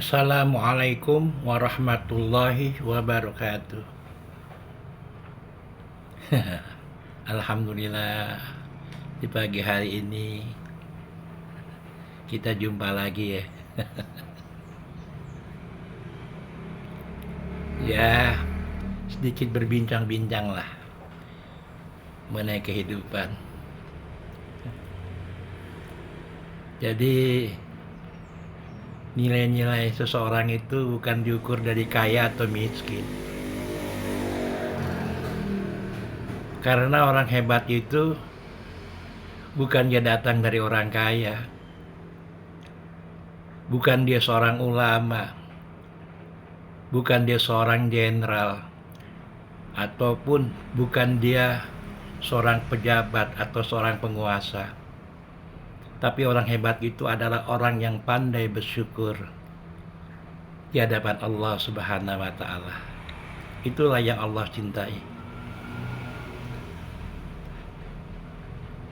Assalamualaikum warahmatullahi wabarakatuh. Alhamdulillah, di pagi hari ini kita jumpa lagi ya. Ya, sedikit berbincang-bincang lah mengenai kehidupan. Jadi nilai-nilai seseorang itu bukan diukur dari kaya atau miskin. Karena orang hebat itu bukan dia datang dari orang kaya, bukan dia seorang ulama, bukan dia seorang jenderal, ataupun bukan dia seorang pejabat atau seorang penguasa. Tapi orang hebat itu adalah orang yang pandai bersyukur di hadapan Allah Subhanahu wa Ta'ala. Itulah yang Allah cintai.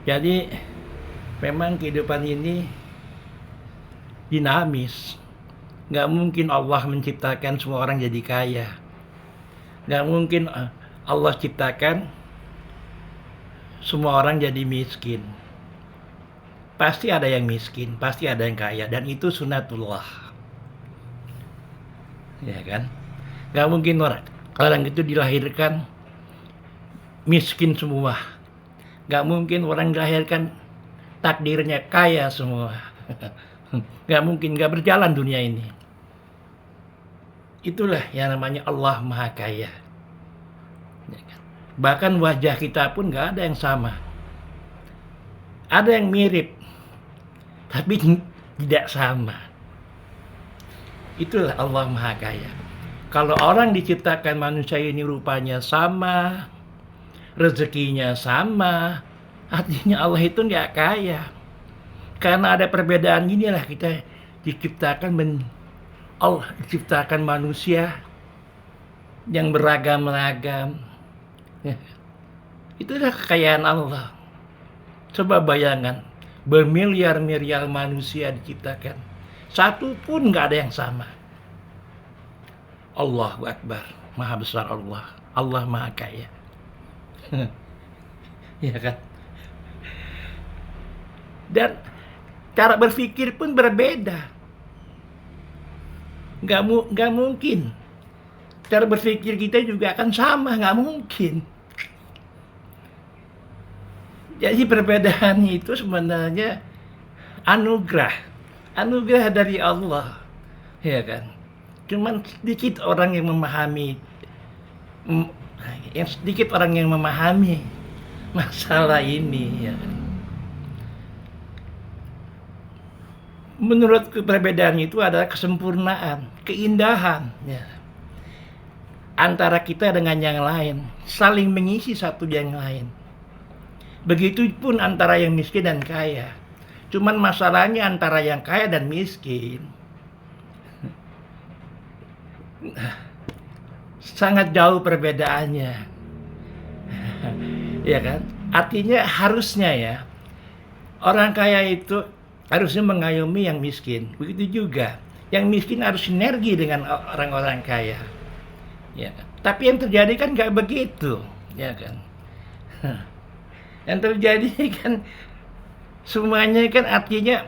Jadi memang kehidupan ini dinamis. Nggak mungkin Allah menciptakan semua orang jadi kaya. Nggak mungkin Allah ciptakan semua orang jadi miskin. Pasti ada yang miskin, pasti ada yang kaya, dan itu sunatullah. Ya kan? Nggak mungkin orang itu dilahirkan miskin semua. Nggak mungkin orang dilahirkan takdirnya kaya semua. Nggak mungkin, nggak berjalan dunia ini. Itulah yang namanya Allah Maha Kaya. Bahkan wajah kita pun nggak ada yang sama. Ada yang mirip, tapi tidak sama. Itulah Allah Maha Kaya. Kalau orang diciptakan manusia ini rupanya sama, rezekinya sama, artinya Allah itu nggak kaya. Karena ada perbedaan inilah kita Allah diciptakan manusia yang beragam-ragam. Itulah kekayaan Allah. Coba bayangkan, bermiliar-miliar manusia diciptakan, satu pun nggak ada yang sama. Allahu Akbar, Maha Besar Allah, Allah Maha Kaya. Ya kan? Dan cara berpikir pun berbeda. Nggak mungkin. Cara berpikir kita juga akan sama, nggak mungkin. Jadi perbedaan itu sebenarnya anugerah dari Allah, ya kan? Cuman sedikit orang yang memahami masalah ini, ya kan? Menurutku perbedaan itu adalah kesempurnaan, keindahan, ya, antara kita dengan yang lain, saling mengisi satu yang lain. Begitupun antara yang miskin dan kaya. Cuman masalahnya antara yang kaya dan miskin sangat jauh perbedaannya. Ya kan? Artinya harusnya ya, orang kaya itu harusnya mengayomi yang miskin. Begitu juga yang miskin harus sinergi dengan orang-orang kaya. Ya kan? Tapi yang terjadi kan nggak begitu, ya kan? Yang terjadi kan semuanya kan artinya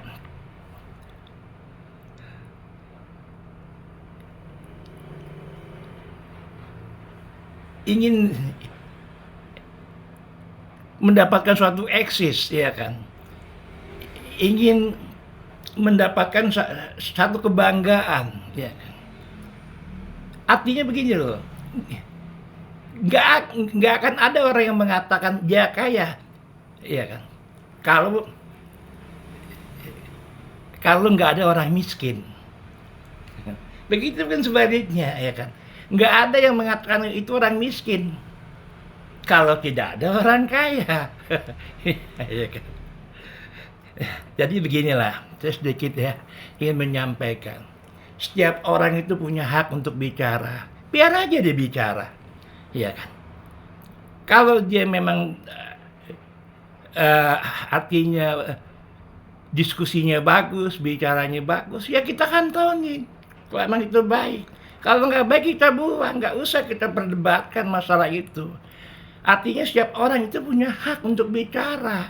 ingin mendapatkan suatu eksis, ya kan? Ingin mendapatkan satu kebanggaan, ya kan? Artinya begini loh, nggak akan ada orang yang mengatakan dia kaya, ya kan? Kalau nggak ada orang miskin, begitu kan sebaliknya, ya kan? Nggak ada yang mengatakan itu orang miskin kalau tidak ada orang kaya. Ya kan? Jadi beginilah, saya sedikit ya ingin menyampaikan, setiap orang itu punya hak untuk bicara, biar aja dia bicara, ya kan? Kalau dia memang artinya diskusinya bagus, bicaranya bagus, ya kita kantongin. Kalau emang itu baik. Kalau nggak baik kita buang, nggak usah kita perdebatkan masalah itu. Artinya setiap orang itu punya hak untuk bicara.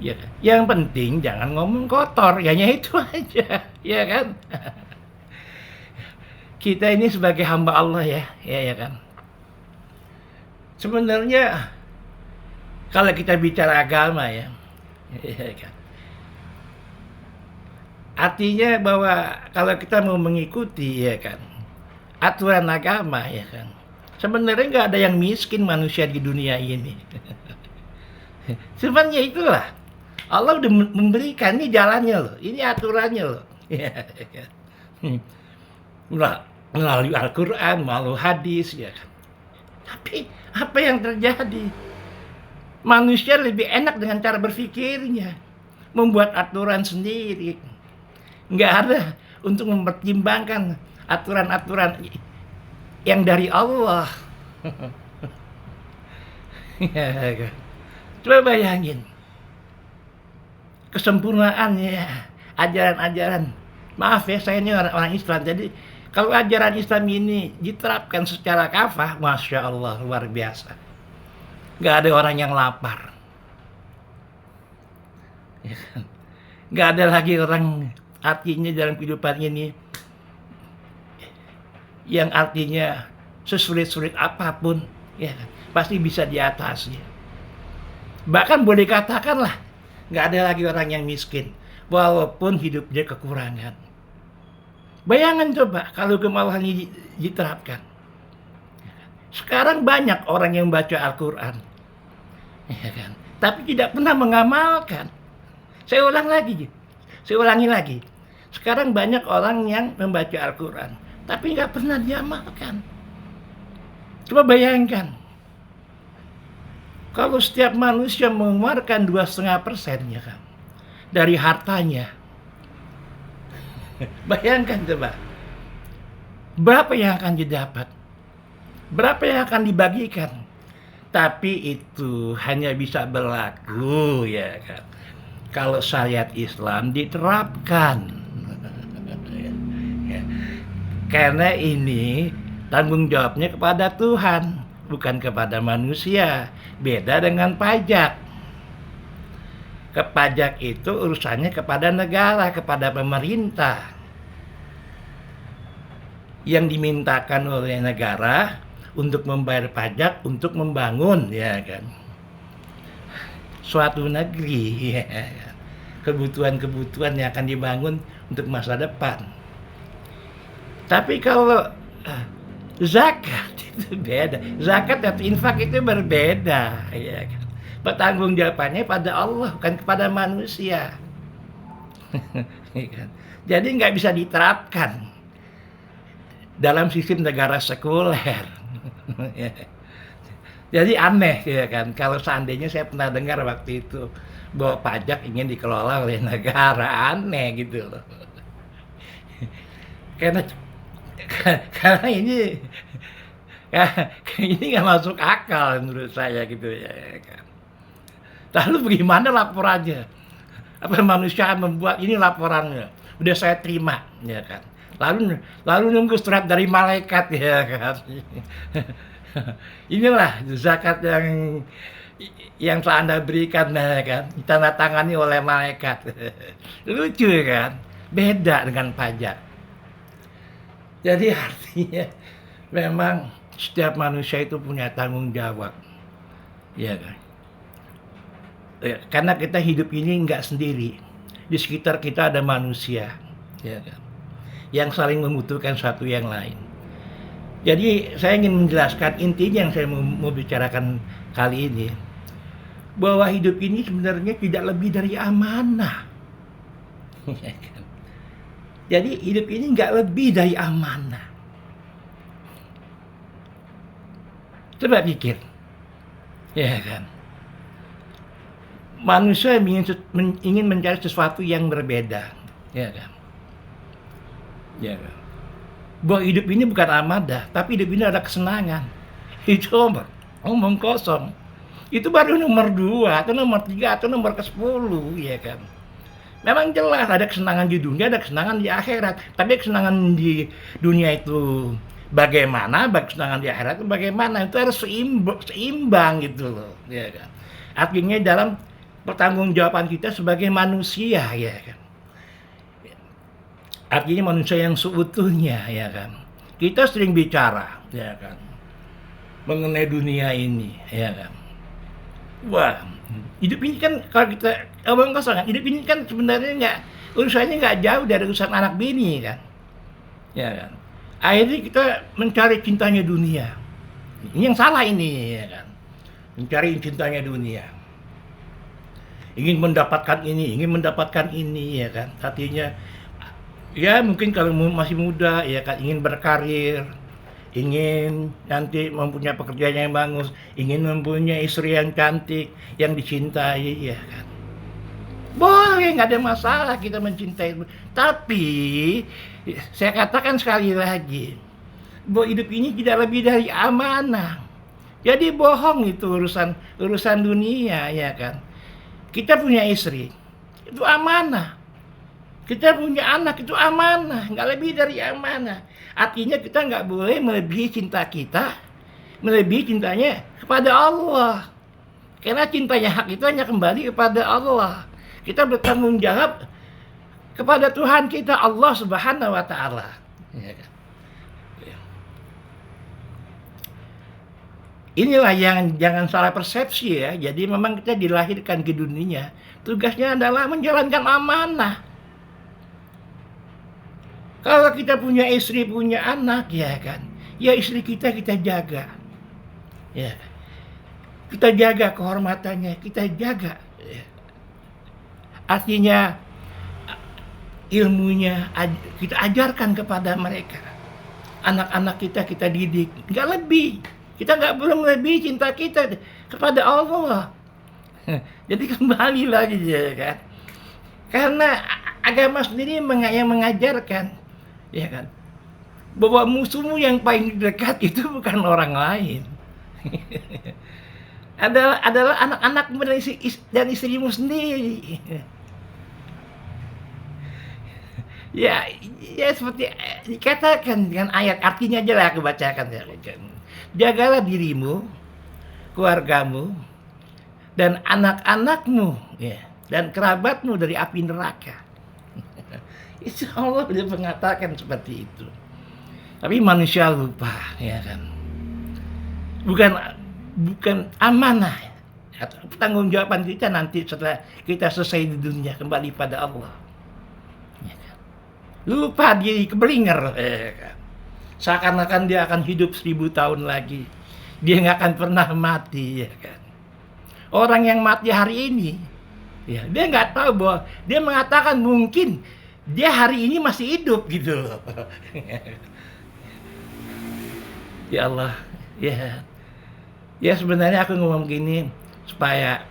Ya, yang penting jangan ngomong kotor, hanya itu aja, ya kan? Kita ini sebagai hamba Allah ya kan. Sebenarnya kalau kita bicara agama ya kan. Artinya bahwa kalau kita mau mengikuti ya kan aturan agama ya kan. Sebenarnya nggak ada yang miskin manusia di dunia ini. Sebenarnya itulah Allah udah memberikan ini jalannya loh, ini aturannya loh. Ya kan. Melalui Al-Quran, melalui hadis ya kan. Tapi apa yang terjadi? Manusia lebih enak dengan cara berpikirnya, membuat aturan sendiri. Nggak ada untuk mempertimbangkan aturan-aturan yang dari Allah. Ya kan. Coba bayangin kesempurnaannya ajaran-ajaran. Maaf ya, saya ini orang Islam, jadi kalau ajaran Islam ini diterapkan secara kafah, Masya Allah, luar biasa. Nggak ada orang yang lapar. Ya kan? Nggak ada lagi orang artinya dalam kehidupan ini yang artinya sesulit-sulit apapun, ya kan? Pasti bisa diatasi. Bahkan boleh katakanlah, nggak ada lagi orang yang miskin, walaupun hidupnya kekurangan. Bayangkan coba kalau kemaluan ini diterapkan. Sekarang banyak orang yang baca Al-Quran, ya kan? Tapi tidak pernah mengamalkan. Saya ulangi lagi. Sekarang banyak orang yang membaca Al-Quran, tapi nggak pernah diamalkan. Coba bayangkan, kalau setiap manusia mengeluarkan 2,5% ya kan, dari hartanya, bayangkan coba, berapa yang akan didapat? Berapa yang akan dibagikan? Tapi itu hanya bisa berlaku ya kan, kalau syariat Islam diterapkan. Karena ini tanggung jawabnya kepada Tuhan, bukan kepada manusia. Beda dengan pajak. Pajak itu urusannya kepada negara, kepada pemerintah. Yang dimintakan oleh negara untuk membayar pajak untuk membangun ya kan suatu negeri, ya kan? Kebutuhan-kebutuhan yang akan dibangun untuk masa depan. Tapi kalau zakat itu beda. Zakat atau infak itu berbeda, ya kan? Pertanggungjawabannya pada Allah, bukan kepada manusia. Ya kan? Jadi nggak bisa diterapkan dalam sistem negara sekuler. Ya. Jadi aneh ya kan, kalau seandainya saya pernah dengar waktu itu bahwa pajak ingin dikelola oleh negara, aneh gitu loh. Karena ini nggak masuk akal menurut saya gitu ya kan. Lalu bagaimana laporannya? Apa manusia akan membuat ini laporannya? Udah saya terima ya kan. Lalu nunggu surat dari malaikat ya kan. Inilah zakat yang telah Anda berikan ya kan, ditandatangani oleh malaikat. Lucu kan? Beda dengan pajak. Jadi artinya memang setiap manusia itu punya tanggung jawab. Ya kan? Ya, karena kita hidup ini nggak sendiri. Di sekitar kita ada manusia, ya kan? Yang saling membutuhkan satu yang lain. Jadi saya ingin menjelaskan intinya yang saya mau bicarakan kali ini, bahwa hidup ini sebenarnya tidak lebih dari amanah. Ya kan? Jadi hidup ini nggak lebih dari amanah. Coba pikir, ya kan? Manusia ingin mencari sesuatu yang berbeda, ya kan? Ya kan? Bahwa hidup ini bukan amanah, tapi hidup ini ada kesenangan. Itu omong kosong. Itu baru nomor 2, atau nomor 3, atau nomor ke-10, ya kan? Memang jelas ada kesenangan di dunia, ada kesenangan di akhirat. Tapi kesenangan di dunia itu bagaimana, kesenangan di akhirat itu bagaimana, itu harus seimbang gitu loh, ya kan. Artinya dalam pertanggungjawaban kita sebagai manusia, ya kan. Artinya manusia yang seutuhnya, ya kan. Kita sering bicara, ya kan, mengenai dunia ini, ya kan. Wah, hidup ini kan kalau kita ngomong kosong, hidup ini kan sebenarnya urusannya nggak jauh dari urusan anak bini kan, ya kan. Akhirnya kita mencari cintanya dunia. Ini yang salah ini, ya kan. Mencari cintanya dunia. Ingin mendapatkan ini, ya kan. Artinya, ya mungkin kalau masih muda, ya kan, ingin berkarir, ingin nanti mempunyai pekerjaan yang bagus, ingin mempunyai istri yang cantik, yang dicintai, ya kan. Boleh, nggak ada masalah kita mencintai. Tapi, saya katakan sekali lagi, bahwa hidup ini tidak lebih dari amanah. Jadi bohong itu urusan dunia, ya kan. Kita punya istri, itu amanah. Kita punya anak, itu amanah, nggak lebih dari amanah. Artinya kita nggak boleh melebihi cinta kita, melebihi cintanya kepada Allah. Karena cintanya hak itu hanya kembali kepada Allah. Kita bertanggung jawab kepada Tuhan kita, Allah Subhanahu wa Ta'ala. Ya kan? Inilah yang jangan salah persepsi ya. Jadi memang kita dilahirkan ke dunia, tugasnya adalah menjalankan amanah. Kalau kita punya istri, punya anak, ya kan, ya istri kita jaga, ya, kita jaga kehormatannya, kita jaga, ya. Artinya ilmunya kita ajarkan kepada mereka, anak-anak kita didik, nggak lebih. Kita nggak boleh melebihi cinta kita kepada Allah. Jadi kembali lagi, ya kan, karena agama sendiri yang mengajarkan, ya kan, bahwa musuhmu yang paling dekat itu bukan orang lain. adalah anak-anakmu dan istrimu sendiri. Ya seperti dikatakan dengan ayat, artinya aja lah aku bacakan ya. Jagalah dirimu, keluargamu, dan anak-anakmu, ya, dan kerabatmu dari api neraka. Itu Allah sudah mengatakan seperti itu. Tapi manusia lupa, ya kan. Bukan amanah. Pertanggungjawaban kita nanti setelah kita selesai di dunia kembali pada Allah. Ya kan? Lupa diri, keblinger, ya kan. Seakan-akan dia akan hidup 1000 tahun lagi. Dia nggak akan pernah mati, ya kan. Orang yang mati hari ini, ya, dia nggak tahu bahwa dia mengatakan mungkin dia hari ini masih hidup gitu loh. Ya Allah, ya. Ya sebenarnya aku ngomong gini supaya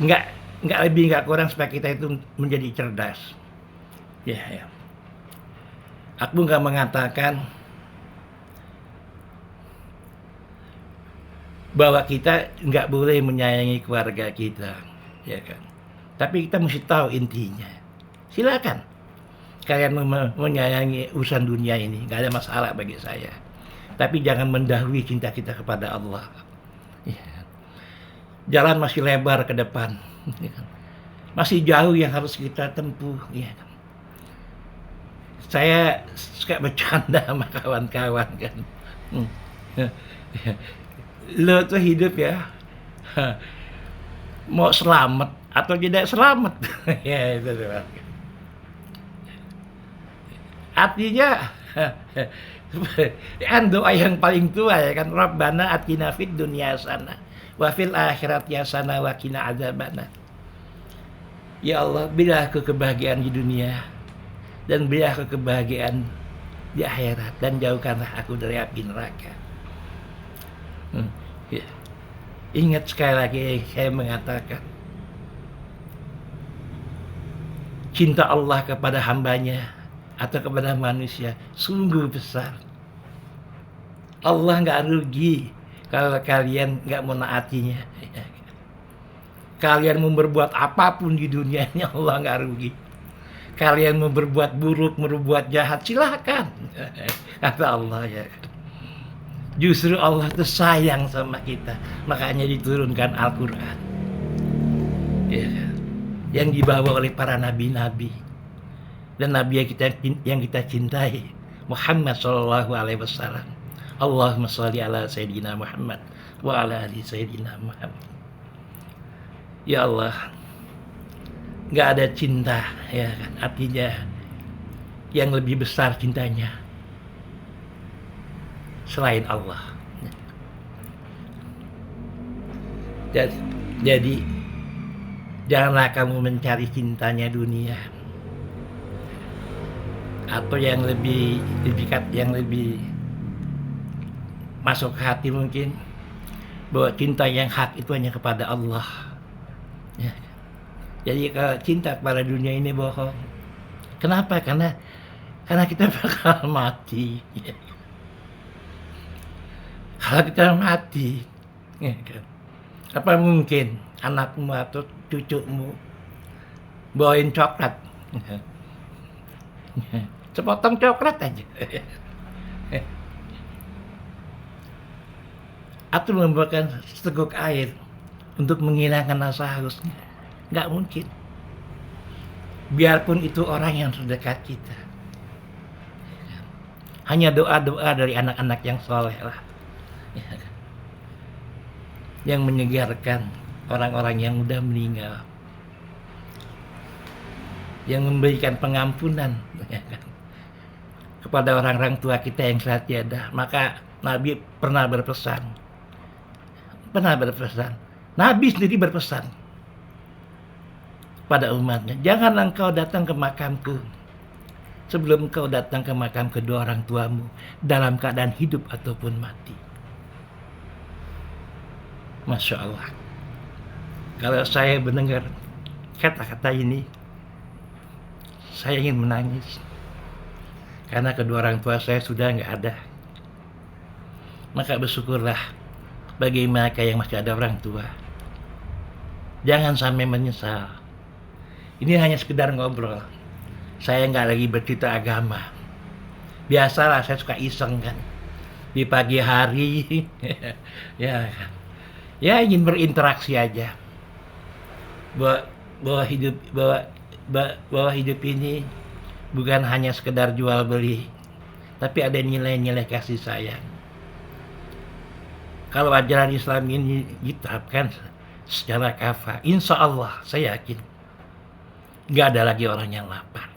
nggak lebih nggak kurang supaya kita itu menjadi cerdas. Ya. Aku nggak mengatakan bahwa kita nggak boleh menyayangi keluarga kita, ya kan. Tapi kita mesti tahu intinya. Silakan kalian menyayangi urusan dunia ini, nggak ada masalah bagi saya. Tapi jangan mendahului cinta kita kepada Allah. Ya. Jalan masih lebar ke depan, ya kan? Masih jauh yang harus kita tempuh. Ya kan? Saya suka bercanda sama kawan-kawan kan. Lo tuh hidup ya, mau selamat atau tidak selamat. Ya itu tuh. Artinya kan doa yang paling tua ya kan, Rabbana atina fid dunya hasanah wa fil akhirati hasanah wa qina adzabannar. Ya Allah, berilah aku kebahagiaan di dunia dan berilah aku kebahagiaan di akhirat, dan jauhkanlah aku dari api neraka. Ya. Ingat sekali lagi saya mengatakan, cinta Allah kepada hambanya atau kepada manusia sungguh besar. Allah nggak rugi kalau kalian nggak menaatinya. Kalian mau berbuat apapun di dunia ini Allah nggak rugi. Kalian mau berbuat buruk, mau berbuat jahat, silahkan. Kata Allah ya. Justru Allah tuh sayang sama kita, makanya diturunkan Al-Quran. Ya, yang dibawa oleh para nabi-nabi dan nabi yang kita cintai, Muhammad Shallallahu Alaihi Wasallam. Allahumma sholli ala Sayyidina Muhammad wa ala ali Sayyidina Muhammad. Ya Allah, nggak ada cinta, ya kan? Artinya yang lebih besar cintanya selain Allah. Jadi janganlah kamu mencari cintanya dunia atau yang lebih masuk ke hati mungkin, bahwa cinta yang hak itu hanya kepada Allah. Ya. Jadi kalau cinta kepada dunia ini bohong. Kenapa? Karena kita bakal mati. Ya. Kalau kita mati, ya kan? Apa mungkin anakmu atau cucumu bawain coklat? Sepotong coklat aja. Atau membawakan seteguk air untuk menghilangkan rasa hausnya. Nggak mungkin. Biarpun itu orang yang terdekat kita. Hanya doa-doa dari anak-anak yang soleh lah. Yang menyegarkan orang-orang yang udah meninggal. Yang memberikan pengampunan kepada orang-orang tua kita yang telah tiada. Maka Nabi pernah berpesan. Nabi sendiri berpesan pada umatnya, janganlah engkau datang ke makamku sebelum engkau datang ke makam kedua orang tuamu dalam keadaan hidup ataupun mati. Masya Allah. Kalau saya mendengar kata-kata ini, saya ingin menangis. Karena kedua orang tua saya sudah nggak ada. Maka bersyukurlah bagi mereka yang masih ada orang tua. Jangan sampai menyesal. Ini hanya sekedar ngobrol. Saya nggak lagi bercerita agama. Biasalah saya suka iseng kan. Di pagi hari, ya kan. Ya ingin berinteraksi aja. Bahwa hidup ini bukan hanya sekedar jual beli, tapi ada nilai-nilai kasih sayang. Kalau ajaran Islam ini diterapkan secara kafah, insya Allah saya yakin nggak ada lagi orang yang lapar.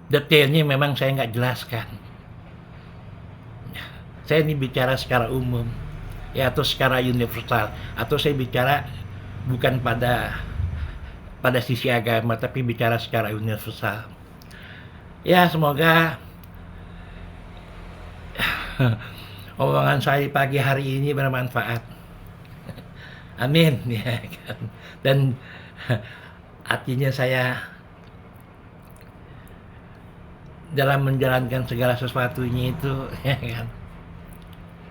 Detailnya memang saya nggak jelaskan. Saya ini bicara secara umum, ya, atau secara universal, atau saya bicara bukan pada sisi agama, tapi bicara secara universal. Ya, semoga omongan saya pagi hari ini bermanfaat. Amin, ya kan. Dan artinya saya dalam menjalankan segala sesuatunya itu, ya kan,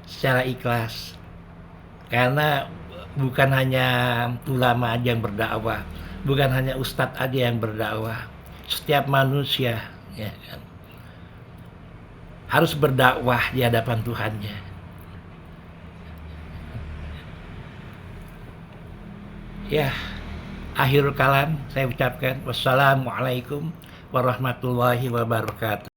secara ikhlas. Karena bukan hanya ulama aja yang berdakwah, bukan hanya ustadz aja yang berdakwah. Setiap manusia, ya kan, harus berdakwah di hadapan Tuhannya. Ya, akhirul kalam saya ucapkan wassalamualaikum warahmatullahi wabarakatuh.